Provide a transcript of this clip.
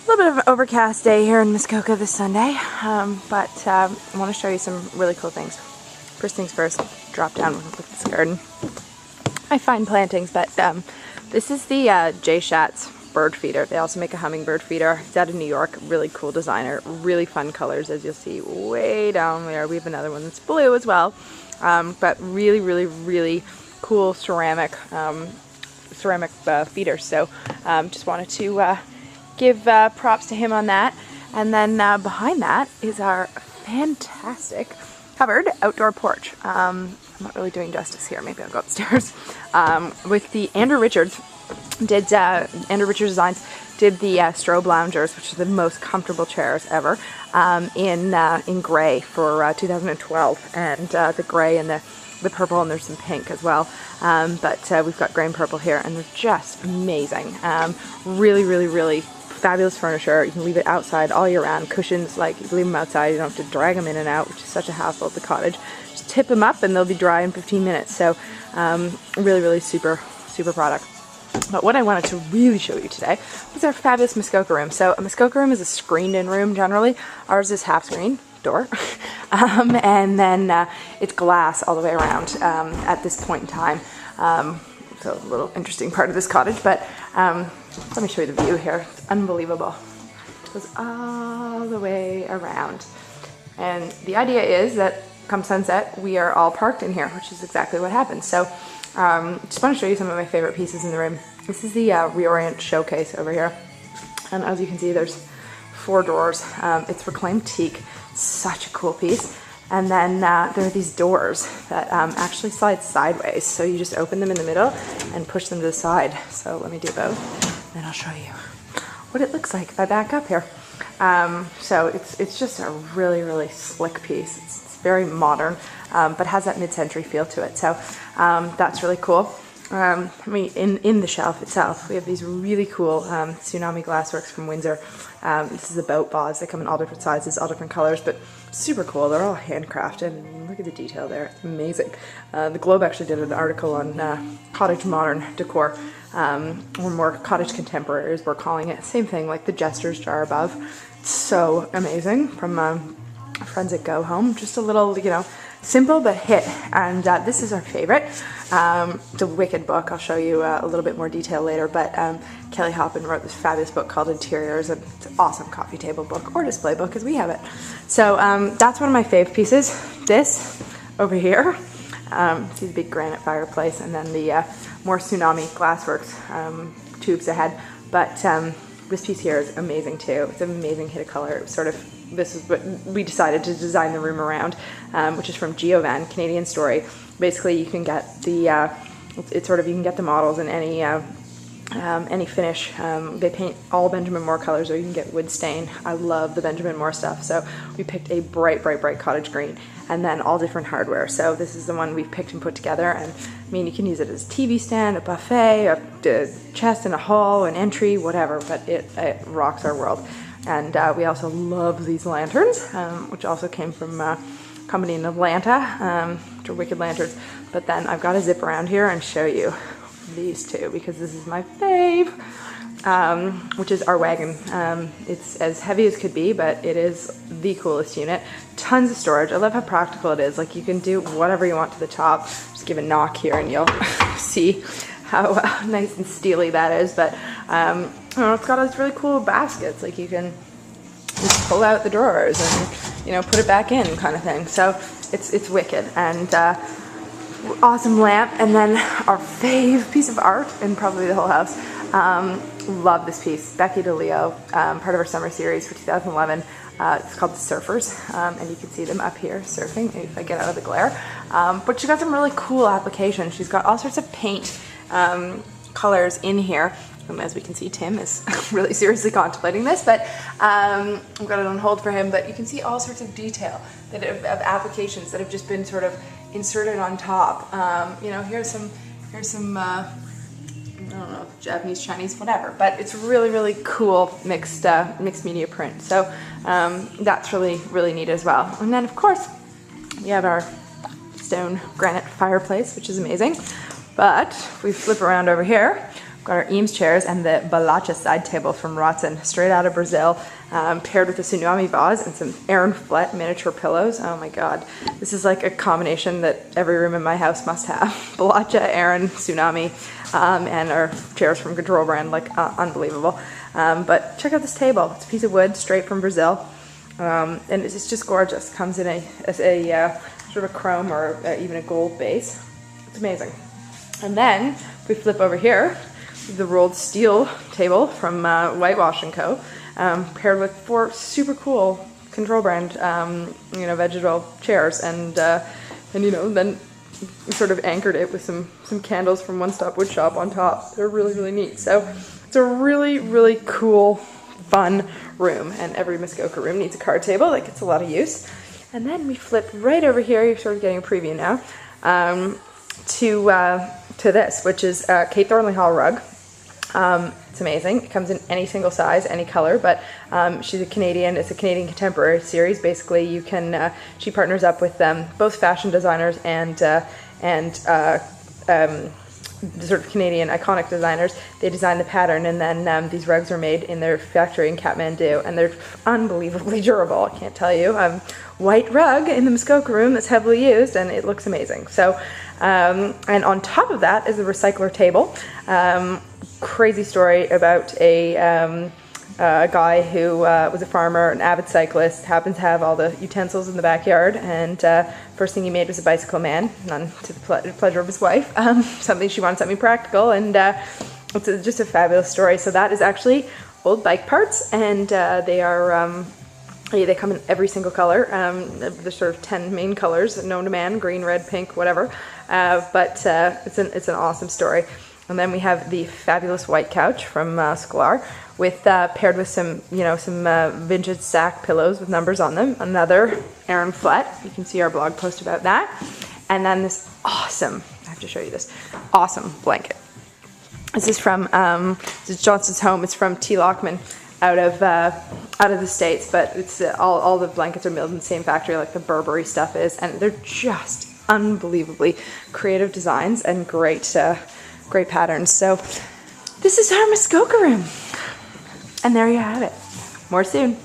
little bit of an overcast day here in Muskoka this Sunday, but I want to show you some really cool things. First things first, drop down and look at this garden. I find plantings, but this is the J. Schatz bird feeder. They also make a hummingbird feeder. It's out of New York, really cool designer, really fun colors, as you'll see way down there. We have another one that's blue as well, but really cool ceramic feeders. So just wanted to give props to him on that. And then behind that is our fantastic covered outdoor porch. I'm not really doing justice here. Maybe I'll go upstairs. With the Andrew Richards Designs did the strobe loungers, which are the most comfortable chairs ever, in gray for 2012, and the gray and the purple, and there's some pink as well. But we've got gray and purple here, and they're just amazing. Really fabulous furniture. You can leave it outside all year round. Cushions, like, you leave them outside, you don't have to drag them in and out, which is such a hassle at the cottage. Just tip them up and they'll be dry in 15 minutes. So really super product. But what I wanted to really show you today was our fabulous Muskoka room. So a Muskoka room is a screened in room generally. Ours is half screen door. And then it's glass all the way around at this point in time. So a little interesting part of this cottage, but let me show you the view here. It's unbelievable. It goes all the way around. And the idea is that come sunset, we are all parked in here, which is exactly what happens. So just want to show you some of my favorite pieces in the room. This is the Reorient showcase over here. And as you can see, there's 4 drawers. It's reclaimed teak. Such a cool piece. And then there are these doors that actually slide sideways. So you just open them in the middle and push them to the side. So let me do both, and I'll show you what it looks like if I back up here. So it's just a really slick piece. It's very modern, but has that mid-century feel to it. So that's really cool. I mean, in the shelf itself, we have these really cool Tsunami Glassworks from Windsor. This is the boat vase. They come in all different sizes, all different colors, but super cool. They're all handcrafted, and look at the detail there. It's amazing. The Globe actually did an article on cottage modern decor, or more cottage contemporary as we're calling it. Same thing, like the Jester's jar above. It's so amazing, from friends at Go Home. Just a little, simple but hit. And this is our favorite. It's a wicked book. I'll show you a little bit more detail later, but Kelly Hoppen wrote this fabulous book called Interiors, and it's an awesome coffee table book or display book as we have it. So that's one of my fave pieces. This over here, see the big granite fireplace, and then the more Tsunami Glassworks tubes ahead. But this piece here is amazing too. It's an amazing hit of color. This is what we decided to design the room around, which is from Geovan, Canadian Story. Basically, you can get the you can get the models in any finish. They paint all Benjamin Moore colors, or you can get wood stain. I love the Benjamin Moore stuff, so we picked a bright cottage green, and then all different hardware. So this is the one we've picked and put together, and I mean, you can use it as a TV stand, a buffet, a chest in a hall, an entry, whatever, but it rocks our world. And we also love these lanterns, which also came from a company in Atlanta, which are wicked lanterns. But then I've got to zip around here and show you these two, because this is my fave, which is our wagon. It's as heavy as could be, but it is the coolest unit. Tons of storage. I love how practical it is. Like, you can do whatever you want to the top. Just give a knock here and you'll see how nice and steely that is. But it's got these really cool baskets. Like, you can just pull out the drawers and put it back in, kind of thing. So it's wicked. And awesome lamp. And then our fave piece of art in probably the whole house. Love this piece. Becky DeLeo, part of our summer series for 2011. It's called The Surfers, and you can see them up here surfing if I get out of the glare. But she's got some really cool applications. She's got all sorts of paint colors in here. As we can see, Tim is really seriously contemplating this, but I've got it on hold for him. But you can see all sorts of detail of applications that have just been sort of inserted on top. Here's some I don't know, Japanese, Chinese, whatever. But it's really cool mixed media print. So that's really neat as well. And then of course we have our stone granite fireplace, which is amazing. But if we flip around over here, We've got our Eames chairs and the Balacha side table from Rotzen, straight out of Brazil, paired with a tsunami vase and some Aaron Flett miniature pillows. Oh my god, this is like a combination that every room in my house must have. Balacha, Aaron, tsunami, and our chairs from Control Brand, like unbelievable. But check out this table. It's a piece of wood straight from Brazil, and it's just gorgeous. Comes in a sort of a chrome or even a gold base. It's amazing. And then if we flip over here, the rolled steel table from Whitewash & Co. Paired with 4 super cool Control Brand, vegetal chairs, and then we sort of anchored it with some candles from One Stop Wood Shop on top. They're really, really neat. So it's a really, really cool, fun room, and every Muskoka room needs a card table. That gets a lot of use. And then we flip right over here. You're sort of getting a preview now to this, which is Kate Thornley Hall rug. It's amazing. It comes in any single size, any color, but she's a Canadian. It's a Canadian contemporary series. Basically, you can she partners up with both fashion designers and sort of Canadian iconic designers. They design the pattern, and then these rugs are made in their factory in Kathmandu, and they're unbelievably durable. I can't tell you. White rug in the Muskoka room that's heavily used, and it looks amazing. So, and on top of that is a recycler table. Crazy story about a guy who was a farmer, an avid cyclist, happens to have all the utensils in the backyard, and first thing he made was a bicycle man, none to the pleasure of his wife. Something she wanted, something practical, and it's just a fabulous story. So that is actually old bike parts, and they are they come in every single color. There's sort of 10 main colors known to man: green, red, pink, whatever. But it's an awesome story. And then we have the fabulous white couch from Sklar, with paired with some vintage sack pillows with numbers on them. Another Aaron Flett. You can see our blog post about that. And then this awesome, I have to show you this, awesome blanket. This is from this is Johnson's Home. It's from T. Lockman out of the States, but it's all the blankets are milled in the same factory like the Burberry stuff is, and they're just unbelievably creative designs and great patterns. So this is our Muskoka room, and there you have it. More soon.